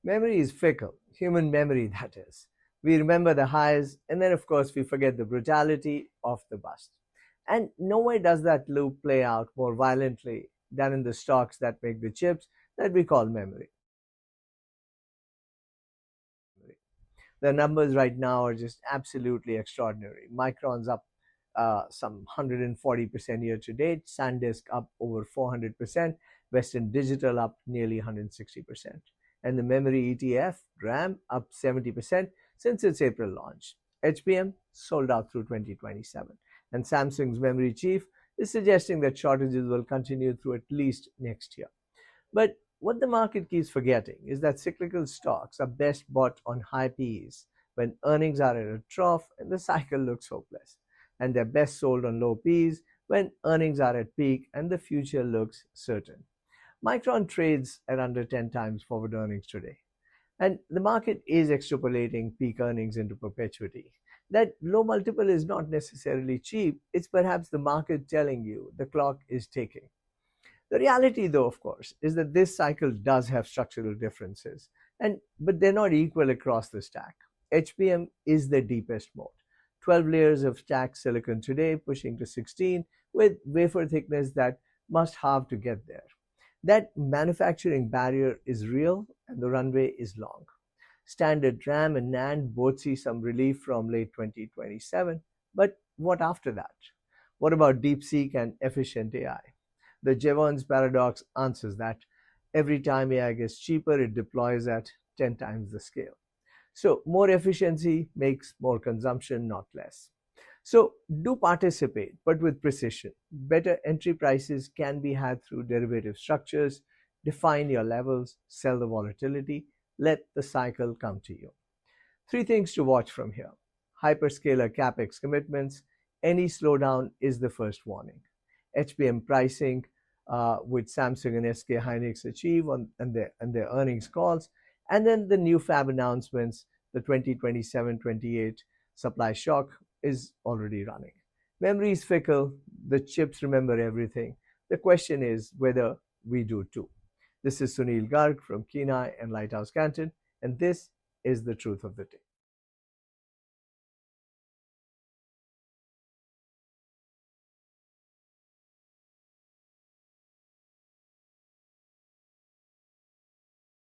Memory is fickle, human memory that is. We remember the highs, and then of course we forget the brutality of the bust. And nowhere does that loop play out more violently than in the stocks that make the chips that we call memory. The numbers right now are just absolutely extraordinary. Micron's up some 140% year to date, SanDisk up over 400%, Western Digital up nearly 160%. And the memory ETF, RAM, up 70% since its April launch. HBM sold out through 2027. And Samsung's memory chief is suggesting that shortages will continue through at least next year. But what the market keeps forgetting is that cyclical stocks are best bought on high P's when earnings are at a trough and the cycle looks hopeless. And they're best sold on low P's when earnings are at peak and the future looks certain. Micron trades at under 10 times forward earnings today. And the market is extrapolating peak earnings into perpetuity. That low multiple is not necessarily cheap, it's perhaps the market telling you the clock is ticking. The reality, though, of course, is that this cycle does have structural differences, but they're not equal across the stack. HBM is the deepest mode. 12 layers of stacked silicon today, pushing to 16, with wafer thickness that must halve to get there. That manufacturing barrier is real, and the runway is long. Standard RAM and NAND both see some relief from late 2027, but what after that? What about DeepSeek and efficient AI? The Jevons paradox answers that. Every time AI gets cheaper, it deploys at 10 times the scale. So more efficiency makes more consumption, not less. So do participate, but with precision. Better entry prices can be had through derivative structures. Define your levels, sell the volatility, let the cycle come to you. Three things to watch from here. Hyperscaler capex commitments. Any slowdown is the first warning. HBM pricing, which Samsung and SK Hynix achieve on their earnings calls, and then the new fab announcements, the 2027-28 supply shock is already running. Memory is fickle, the chips remember everything. The question is whether we do too. This is Sunil Garg from Kenai and Lighthouse Canton, and this is the truth of the day.